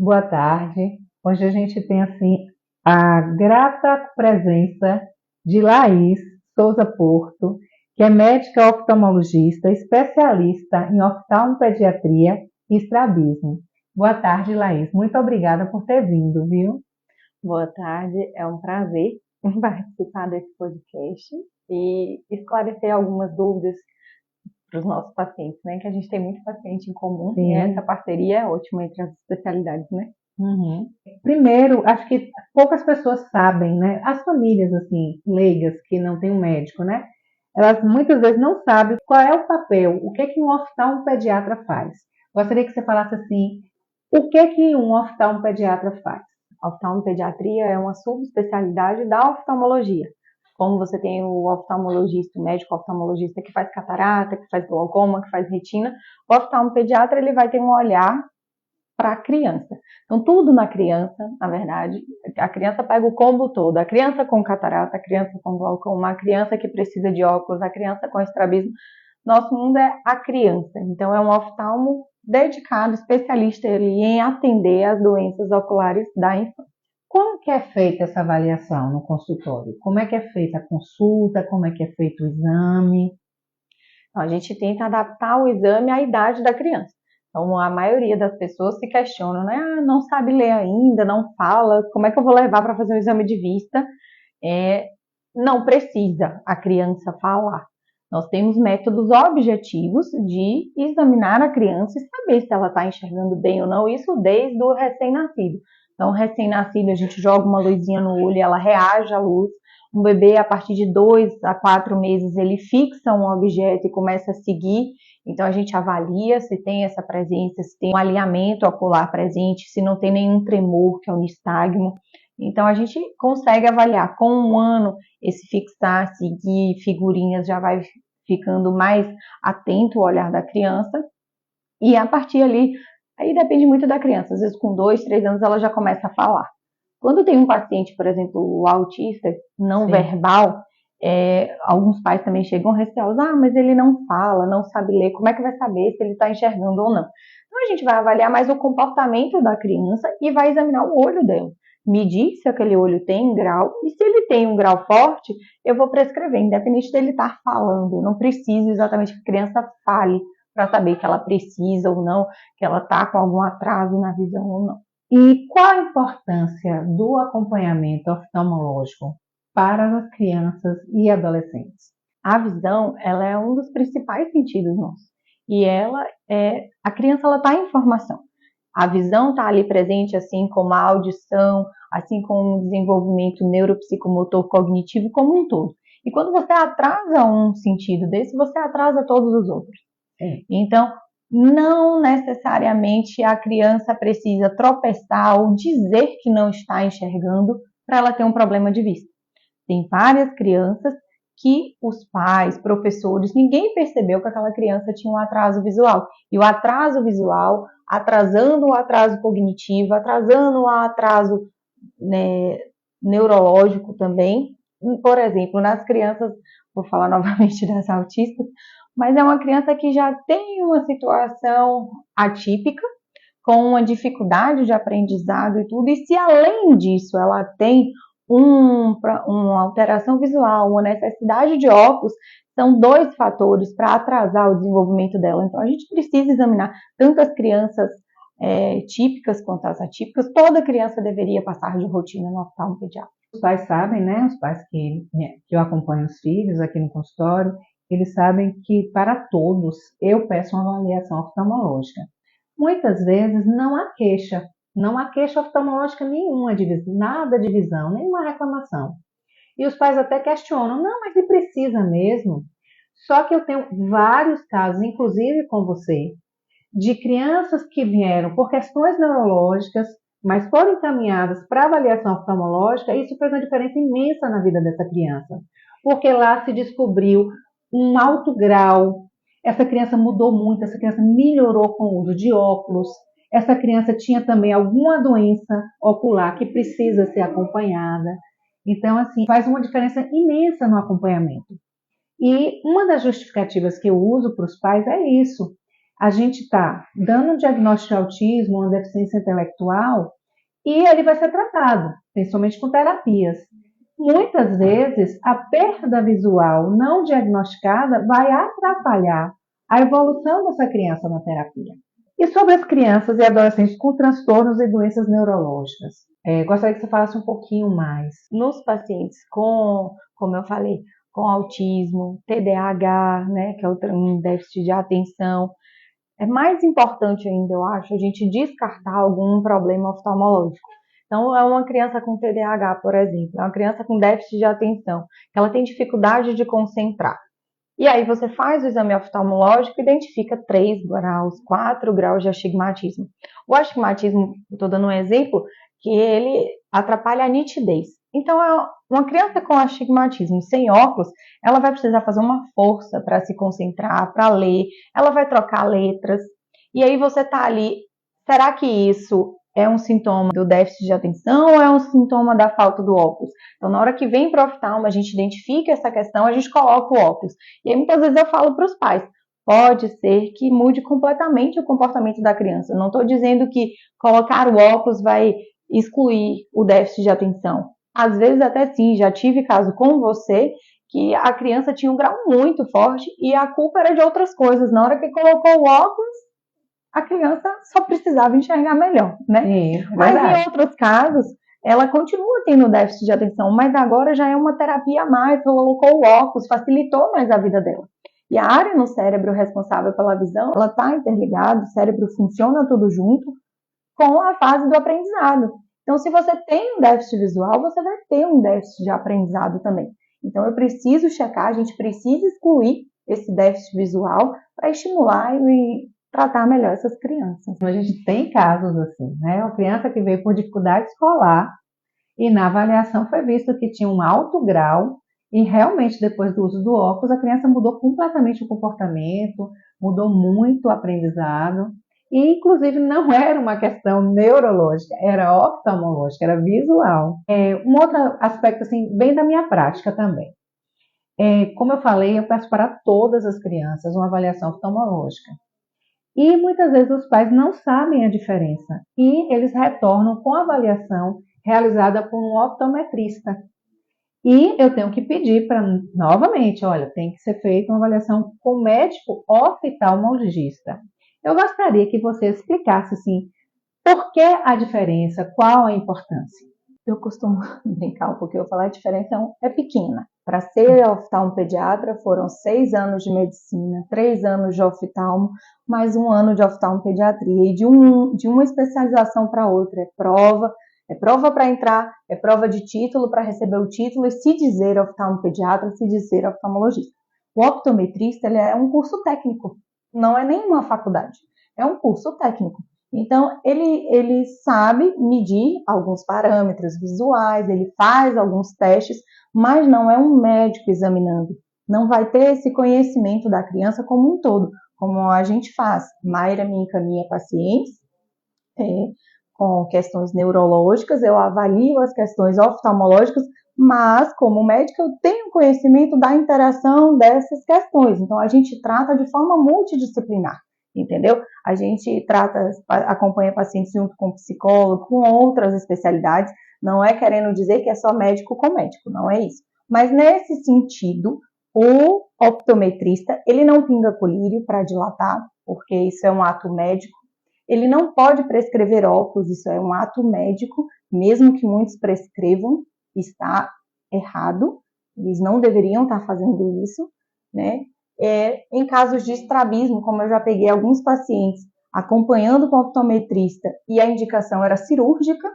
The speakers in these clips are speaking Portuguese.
Boa tarde. Hoje a gente tem assim a grata presença de Laís Souza Porto, que é médica oftalmologista, especialista em oftalmopediatria e estrabismo. Boa tarde, Laís. Muito obrigada por ter vindo, viu? Boa tarde, é um prazer participar desse podcast e esclarecer algumas dúvidas para os nossos pacientes, né? Que a gente tem muito paciente em comum e essa parceria é ótima entre as especialidades, né? Uhum. Primeiro, acho que poucas pessoas sabem, né? As famílias, assim, leigas, que não têm um médico, né? Elas muitas vezes não sabem qual é o papel, o que é que um oftalmopediatra faz. Gostaria que você falasse assim, o que é que um oftalmopediatra faz? A oftalmopediatria é uma subespecialidade da oftalmologia. Como você tem o oftalmologista, o médico oftalmologista que faz catarata, que faz glaucoma, que faz retina, o oftalmopediatra ele vai ter um olhar para a criança. Então, tudo na criança, na verdade, a criança pega o combo todo. A criança com catarata, a criança com glaucoma, a criança que precisa de óculos, a criança com estrabismo. Nosso mundo é a criança. Então, é um oftalmo dedicado, especialista ali em atender as doenças oculares da infância. Como que é feita essa avaliação no consultório? Como é que é feita a consulta? Como é que é feito o exame? Então, a gente tenta adaptar o exame à idade da criança. Então, a maioria das pessoas se questionam, né? Ah, não sabe ler ainda, não fala, como é que eu vou levar para fazer um exame de vista? Não precisa a criança falar. Nós temos métodos objetivos de examinar a criança e saber se ela está enxergando bem ou não, isso desde o recém-nascido. Então, o recém-nascido, a gente joga uma luzinha no olho e ela reage à luz. Um bebê, a partir de 2 a 4 meses, ele fixa um objeto e começa a seguir. Então, a gente avalia se tem essa presença, se tem um alinhamento ocular presente, se não tem nenhum tremor, que é o nistagmo. Então, a gente consegue avaliar com um ano esse fixar, seguir figurinhas, já vai ficando mais atento ao olhar da criança. E a partir ali, aí depende muito da criança. Às vezes, com 2, 3 anos, ela já começa a falar. Quando tem um paciente, por exemplo, autista, não verbal, alguns pais também chegam receosos, mas ele não fala, não sabe ler, como é que vai saber se ele está enxergando ou não? Então a gente vai avaliar mais o comportamento da criança e vai examinar o olho dela. Medir se aquele olho tem grau, e se ele tem um grau forte, eu vou prescrever, independente dele estar falando. Não preciso exatamente que a criança fale para saber que ela precisa ou não, que ela está com algum atraso na visão ou não. E qual a importância do acompanhamento oftalmológico para as crianças e adolescentes? A visão, ela é um dos principais sentidos nossos. E a criança ela está em formação. A visão está ali presente, assim como a audição, assim como o desenvolvimento neuropsicomotor cognitivo como um todo. E quando você atrasa um sentido desse, você atrasa todos os outros. Então, não necessariamente a criança precisa tropeçar ou dizer que não está enxergando para ela ter um problema de vista. Tem várias crianças que os pais, professores, ninguém percebeu que aquela criança tinha um atraso visual. E o atraso visual, atrasando o atraso cognitivo, atrasando o atraso, né, neurológico também. Por exemplo, nas crianças, vou falar novamente das autistas, mas é uma criança que já tem uma situação atípica, com uma dificuldade de aprendizado e tudo, e se além disso ela tem uma alteração visual, uma necessidade de óculos, são 2 fatores para atrasar o desenvolvimento dela. Então, a gente precisa examinar tanto as crianças típicas quanto as atípicas. Toda criança deveria passar de rotina no oftalmopediatra. Os pais sabem, né? Os pais que eu acompanho os filhos aqui no consultório, eles sabem que para todos eu peço uma avaliação oftalmológica. Muitas vezes não há queixa, não há queixa oftalmológica nenhuma, nada de visão, nenhuma reclamação. E os pais até questionam, não, mas ele precisa mesmo. Só que eu tenho vários casos, inclusive com você, de crianças que vieram por questões neurológicas, mas foram encaminhadas para avaliação oftalmológica, e isso fez uma diferença imensa na vida dessa criança, porque lá se descobriu um alto grau, essa criança mudou muito, essa criança melhorou com o uso de óculos, essa criança tinha também alguma doença ocular que precisa ser acompanhada. Então, assim, faz uma diferença imensa no acompanhamento. E uma das justificativas que eu uso para os pais é isso. a gente está dando um diagnóstico de autismo, uma deficiência intelectual, e ele vai ser tratado, principalmente com terapias. Muitas vezes, a perda visual não diagnosticada vai atrapalhar a evolução dessa criança na terapia. E sobre as crianças e adolescentes com transtornos e doenças neurológicas? Gostaria que você falasse um pouquinho mais. Nos pacientes com, como eu falei, com autismo, TDAH, né, que é um déficit de atenção, é mais importante ainda, eu acho, a gente descartar algum problema oftalmológico. Então, é uma criança com TDAH, por exemplo, é uma criança com déficit de atenção, que ela tem dificuldade de concentrar. E aí você faz o exame oftalmológico e identifica 3 graus, 4 graus de astigmatismo. O astigmatismo, estou dando um exemplo, que ele atrapalha a nitidez. Então, uma criança com astigmatismo sem óculos, ela vai precisar fazer uma força para se concentrar, para ler, ela vai trocar letras. E aí você está ali, será que isso é um sintoma do déficit de atenção ou é um sintoma da falta do óculos? Então, na hora que vem para o oftalmo, a gente identifica essa questão, a gente coloca o óculos. E aí, muitas vezes eu falo para os pais, pode ser que mude completamente o comportamento da criança. Não estou dizendo que colocar o óculos vai excluir o déficit de atenção. Às vezes até sim, já tive caso com você, que a criança tinha um grau muito forte e a culpa era de outras coisas. Na hora que colocou o óculos, a criança só precisava enxergar melhor, né? Mas em outros casos, ela continua tendo déficit de atenção, mas agora já é uma terapia a mais, colocou o óculos, facilitou mais a vida dela. E a área no cérebro responsável pela visão, ela está interligada, o cérebro funciona tudo junto com a fase do aprendizado. Então, se você tem um déficit visual, você vai ter um déficit de aprendizado também. Então, eu preciso checar, a gente precisa excluir esse déficit visual para estimular e tratar melhor essas crianças. A gente tem casos assim, né? Uma criança que veio por dificuldade escolar e na avaliação foi visto que tinha um alto grau e realmente depois do uso do óculos a criança mudou completamente o comportamento, mudou muito o aprendizado e inclusive não era uma questão neurológica, era oftalmológica, era visual. Um outro aspecto assim, bem da minha prática também. Como eu falei, eu peço para todas as crianças uma avaliação oftalmológica. E muitas vezes os pais não sabem a diferença e eles retornam com a avaliação realizada por um optometrista. E eu tenho que pedir para, novamente, olha, tem que ser feita uma avaliação com o médico oftalmologista. Eu gostaria que você explicasse, assim, por que a diferença, qual a importância? Eu costumo brincar, porque eu falar a diferença é pequena. Para ser oftalmopediatra foram 6 anos de medicina, 3 anos de oftalmo, mais 1 ano de oftalmopediatria. E de uma especialização para outra é prova para entrar, é prova de título para receber o título e se dizer oftalmopediatra, se dizer oftalmologista. O optometrista ele é um curso técnico, não é nenhuma faculdade, é um curso técnico. Então, ele sabe medir alguns parâmetros visuais, ele faz alguns testes, mas não é um médico examinando. Não vai ter esse conhecimento da criança como um todo, como a gente faz. Mayra me encaminha pacientes com questões neurológicas, eu avalio as questões oftalmológicas, mas como médica eu tenho conhecimento da interação dessas questões. Então, a gente trata de forma multidisciplinar. Entendeu? A gente acompanha pacientes junto com psicólogo, com outras especialidades, não é querendo dizer que é só médico com médico, não é isso. Mas nesse sentido, o optometrista, ele não pinga colírio para dilatar, porque isso é um ato médico. Ele não pode prescrever óculos, isso é um ato médico, mesmo que muitos prescrevam, está errado, eles não deveriam estar fazendo isso, né? Em casos de estrabismo, como eu já peguei alguns pacientes acompanhando com o optometrista e a indicação era cirúrgica,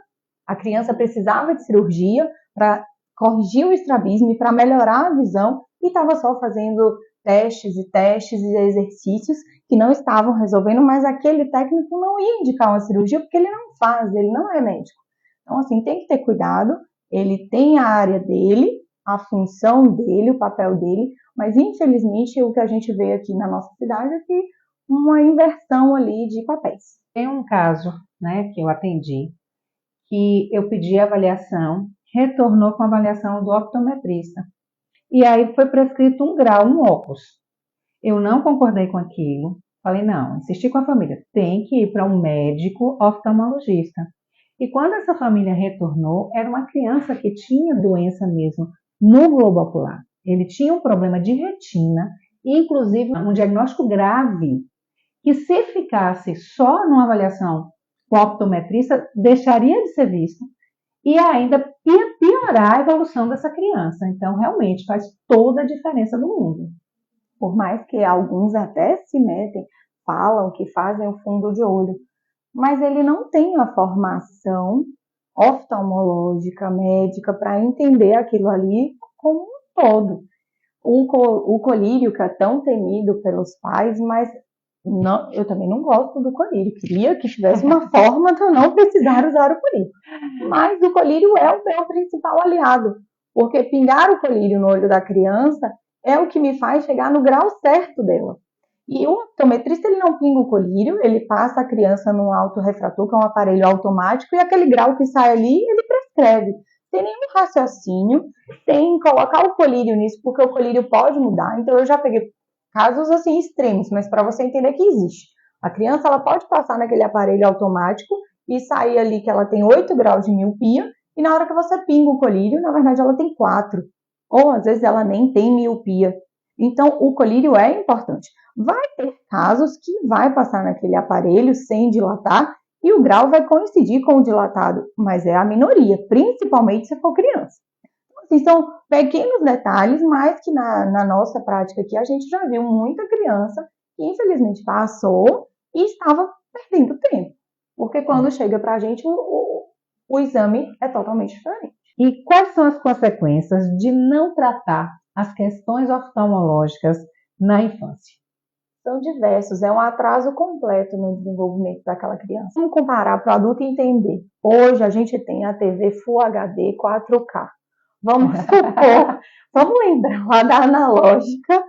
a criança precisava de cirurgia para corrigir o estrabismo e para melhorar a visão e estava só fazendo testes e exercícios que não estavam resolvendo, mas aquele técnico não ia indicar uma cirurgia porque ele não faz, ele não é médico. Então, assim, tem que ter cuidado, ele tem a área dele, a função dele, o papel dele, mas infelizmente o que a gente vê aqui na nossa cidade é que uma inversão ali de papéis. Tem um caso, né, que eu atendi, que eu pedi a avaliação, retornou com a avaliação do optometrista. E aí foi prescrito 1 grau no óculos. Eu não concordei com aquilo, Falei, não, insisti com a família, tem que ir para um médico oftalmologista. E quando essa família retornou, era uma criança que tinha doença mesmo no globo ocular. Ele tinha um problema de retina, inclusive um diagnóstico grave, que se ficasse só numa avaliação com o optometrista, deixaria de ser visto e ainda ia piorar a evolução dessa criança. Então, realmente, faz toda a diferença no mundo. Por mais que alguns até se metem, falam que fazem o fundo de olho, mas ele não tem a formação oftalmológica, médica, para entender aquilo ali como um todo. O colírio, que é tão temido pelos pais, mas não, eu também não gosto do colírio. Queria que tivesse uma forma de eu não precisar usar o colírio. Mas o colírio é o meu principal aliado, porque pingar o colírio no olho da criança é o que me faz chegar no grau certo dela. E o optometrista, ele não pinga o colírio, ele passa a criança num autorrefrator, que é um aparelho automático, e aquele grau que sai ali, ele prescreve. Sem nenhum raciocínio, sem colocar o colírio nisso, porque o colírio pode mudar. Então, eu já peguei casos assim extremos, mas para você entender que existe. A criança, ela pode passar naquele aparelho automático e sair ali que ela tem 8 graus de miopia, e na hora que você pinga o colírio, na verdade ela tem 4. Ou às vezes ela nem tem miopia. Então, o colírio é importante. Vai ter casos que vai passar naquele aparelho sem dilatar e o grau vai coincidir com o dilatado, mas é a minoria, principalmente se for criança. Então, assim, são pequenos detalhes, mas que na nossa prática aqui a gente já viu muita criança que infelizmente passou e estava perdendo tempo. Porque quando chega para a gente, o exame é totalmente diferente. E quais são as consequências de não tratar as questões oftalmológicas na infância? São diversos, é um atraso completo no desenvolvimento daquela criança. Vamos comparar para o adulto entender. Hoje a gente tem a TV Full HD 4K. Vamos supor, vamos lembrar lá da analógica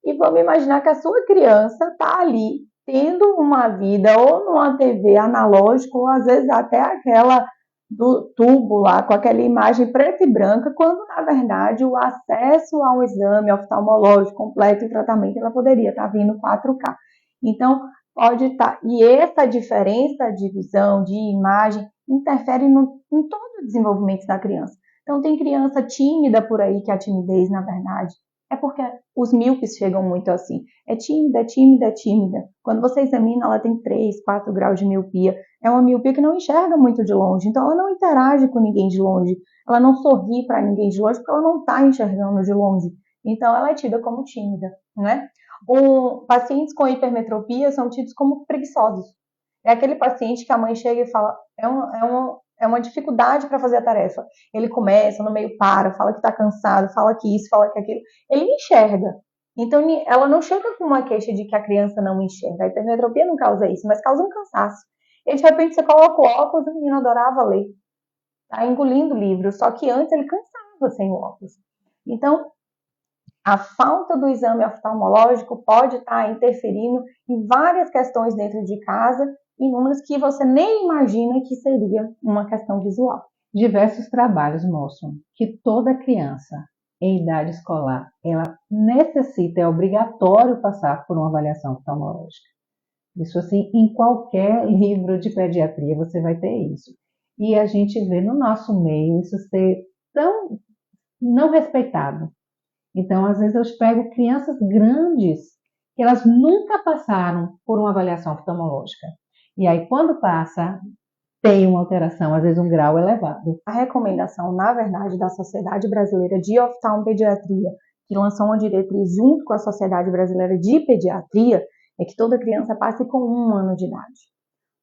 e vamos imaginar que a sua criança está ali tendo uma vida ou numa TV analógica ou às vezes até aquela do tubo lá com aquela imagem preta e branca, quando na verdade o acesso ao exame oftalmológico completo e tratamento ela poderia estar vindo 4K. Então pode estar, e essa diferença de visão, de imagem, interfere em todo o desenvolvimento da criança. Então tem criança tímida por aí, que a timidez na verdade é porque os míopes chegam muito assim. É tímida, é tímida, é tímida. Quando você examina, ela tem 3, 4 graus de miopia. É uma miopia que não enxerga muito de longe. Então, ela não interage com ninguém de longe. Ela não sorri para ninguém de longe porque ela não está enxergando de longe. Então, ela é tida como tímida, né? Pacientes com hipermetropia são tidos como preguiçosos. É aquele paciente que a mãe chega e fala, é uma dificuldade para fazer a tarefa. Ele começa, no meio para, fala que está cansado, fala que isso, fala que aquilo. Ele enxerga. Então, ela não chega com uma queixa de que a criança não enxerga. A hipermetropia não causa isso, mas causa um cansaço. E de repente você coloca o óculos, o menino adorava ler. Tá engolindo o livro, só que antes ele cansava sem o óculos. Então, a falta do exame oftalmológico pode estar interferindo em várias questões dentro de casa, em números que você nem imagina que seria uma questão visual. Diversos trabalhos mostram que toda criança em idade escolar, ela necessita, é obrigatório passar por uma avaliação oftalmológica. Isso assim, em qualquer livro de pediatria você vai ter isso. E a gente vê no nosso meio isso ser tão não respeitado. Então, às vezes eu pego crianças grandes que elas nunca passaram por uma avaliação oftalmológica. E aí, quando passa, tem uma alteração, às vezes um grau elevado. A recomendação, na verdade, da Sociedade Brasileira de Oftalmopediatria, que lançou uma diretriz junto com a Sociedade Brasileira de Pediatria, é que toda criança passe com 1 ano de idade.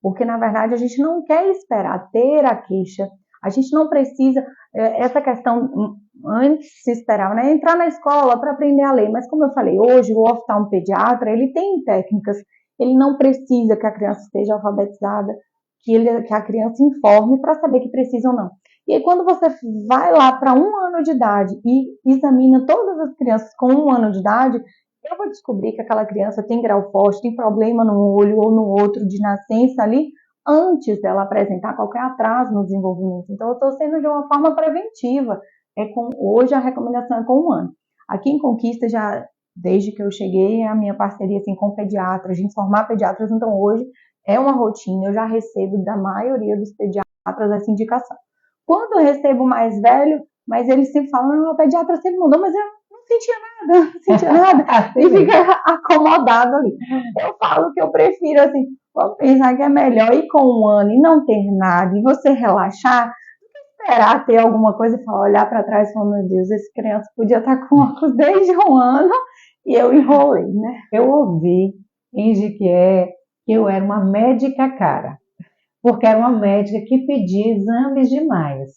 Porque, na verdade, a gente não quer esperar ter a queixa, a gente não precisa, essa questão, antes se esperava, né, entrar na escola para aprender a ler, mas como eu falei, hoje o oftalmopediatra, ele tem técnicas, ele não precisa que a criança esteja alfabetizada, que a criança informe para saber que precisa ou não. E aí, quando você vai lá para 1 ano de idade e examina todas as crianças com 1 ano de idade, eu vou descobrir que aquela criança tem grau forte, tem problema no olho ou no outro de nascença ali, antes dela apresentar qualquer atraso no desenvolvimento. Então, eu estou sendo de uma forma preventiva. Hoje a recomendação é com 1 ano. Aqui em Conquista já Desde que eu cheguei, a minha parceria assim, com pediatras, de informar pediatras, então hoje é uma rotina, eu já recebo da maioria dos pediatras essa indicação. Quando eu recebo mais velho, mas eles sempre falam, não, a pediatra sempre mudou, mas eu não sentia nada, não sentia nada, e fica acomodado ali. Eu falo que eu prefiro, assim, vamos pensar que é melhor ir com um ano e não ter nada, e você relaxar, esperar ter alguma coisa e falar, olhar para trás e falar, meu Deus, esse criança podia estar com óculos desde um ano, e eu enrolei, né? Eu ouvi em Jequié que eu era uma médica cara, porque era uma médica que pedia exames demais.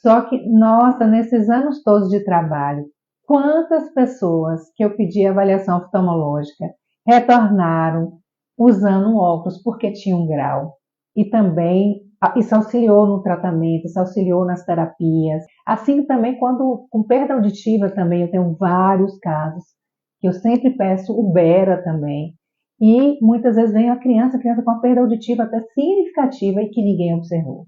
Só que, nossa, nesses anos todos de trabalho, quantas pessoas que eu pedi avaliação oftalmológica retornaram usando um óculos porque tinha um grau. E também isso auxiliou no tratamento, isso auxiliou nas terapias. Assim também quando com perda auditiva também eu tenho vários casos que eu sempre peço o Bera também. E muitas vezes vem a criança com uma perda auditiva até significativa e que ninguém observou.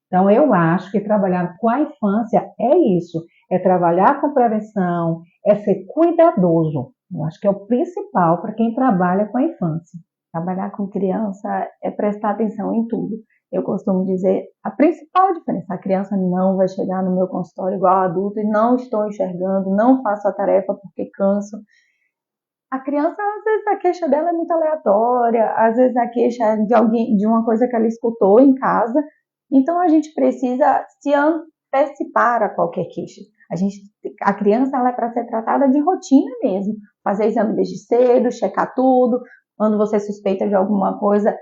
Então, eu acho que trabalhar com a infância é isso, é trabalhar com prevenção, é ser cuidadoso. Eu acho que é o principal para quem trabalha com a infância. Trabalhar com criança é prestar atenção em tudo. Eu costumo dizer, a principal diferença, a criança não vai chegar no meu consultório igual adulto e não estou enxergando, não faço a tarefa porque canso. A criança, às vezes, a queixa dela é muito aleatória, às vezes a queixa é de alguém, de uma coisa que ela escutou em casa. Então a gente precisa se antecipar a qualquer queixa. A criança ela é para ser tratada de rotina mesmo, fazer exame desde cedo, checar tudo. Quando você suspeita de alguma coisa,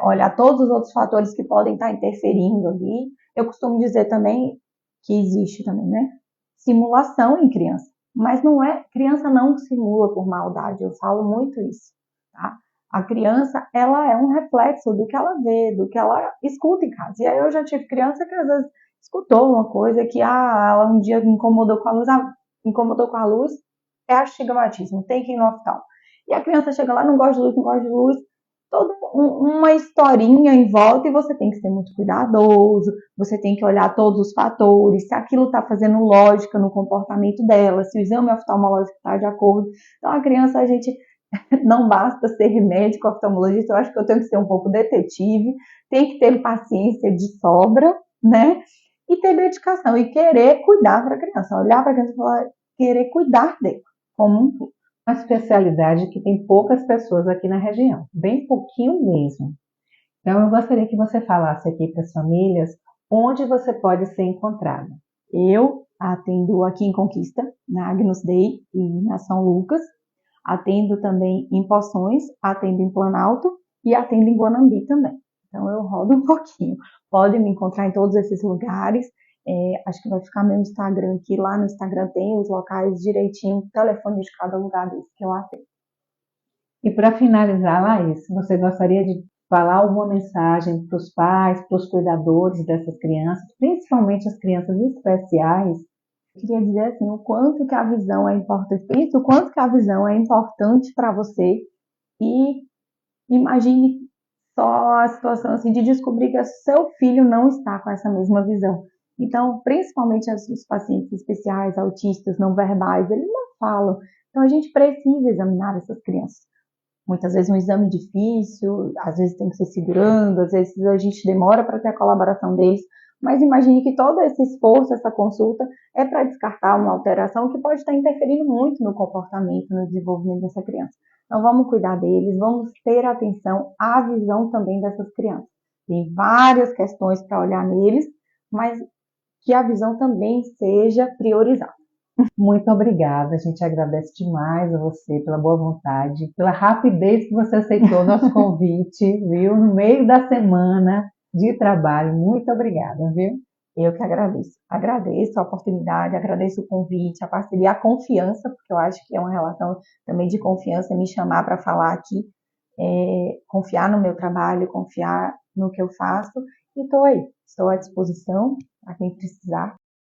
olhar todos os outros fatores que podem estar interferindo ali. Eu costumo dizer também que existe também, né? Simulação em criança. Mas não é, criança não simula por maldade, eu falo muito isso, tá? A criança, ela é um reflexo do que ela vê, do que ela escuta em casa. E aí eu já tive criança que às vezes escutou uma coisa que, ela um dia incomodou com a luz, é astigmatismo, tem que ir no oftalmo. E a criança chega lá, não gosta de luz, não gosta de luz, toda uma historinha em volta e você tem que ser muito cuidadoso, você tem que olhar todos os fatores, se aquilo está fazendo lógica no comportamento dela, se o exame oftalmológico está de acordo. Então a criança, a gente não basta ser médico oftalmologista, eu acho que eu tenho que ser um pouco detetive, tem que ter paciência de sobra, né? E ter dedicação e querer cuidar para a criança, olhar para a criança e falar, querer cuidar dela como um todo. Uma especialidade que tem poucas pessoas aqui na região, bem pouquinho mesmo. Então, eu gostaria que você falasse aqui para as famílias onde você pode ser encontrada. Eu atendo aqui em Conquista, na Agnus Dei e na São Lucas. Atendo também em Poções, atendo em Planalto e atendo em Guanambi também. Então, eu rodo um pouquinho. Pode me encontrar em todos esses lugares. Acho que vai ficar meu Instagram aqui. Lá no Instagram tem os locais direitinho, o telefone de cada lugar desse que eu atendo. E para finalizar, Laís, você gostaria de falar alguma mensagem para os pais, para os cuidadores dessas crianças, principalmente as crianças especiais? Eu queria dizer assim, o quanto que a visão é importante, pensa o quanto que a visão é importante para você e imagine só a situação assim de descobrir que o seu filho não está com essa mesma visão. Então, principalmente os pacientes especiais, autistas, não verbais, eles não falam. Então, a gente precisa examinar essas crianças. Muitas vezes um exame difícil, às vezes tem que ser segurando, às vezes a gente demora para ter a colaboração deles, mas imagine que todo esse esforço, essa consulta, é para descartar uma alteração que pode estar interferindo muito no comportamento, no desenvolvimento dessa criança. Então vamos cuidar deles, vamos ter atenção à visão também dessas crianças. Tem várias questões para olhar neles, mas que a visão também seja priorizada. Muito obrigada, a gente agradece demais a você pela boa vontade, pela rapidez que você aceitou o nosso convite, viu? No meio da semana de trabalho. Muito obrigada, viu? Eu que agradeço. Agradeço a oportunidade, agradeço o convite, a parceria, a confiança, porque eu acho que é uma relação também de confiança me chamar para falar aqui, confiar no meu trabalho, confiar no que eu faço. E estou aí, estou à disposição para quem precisar.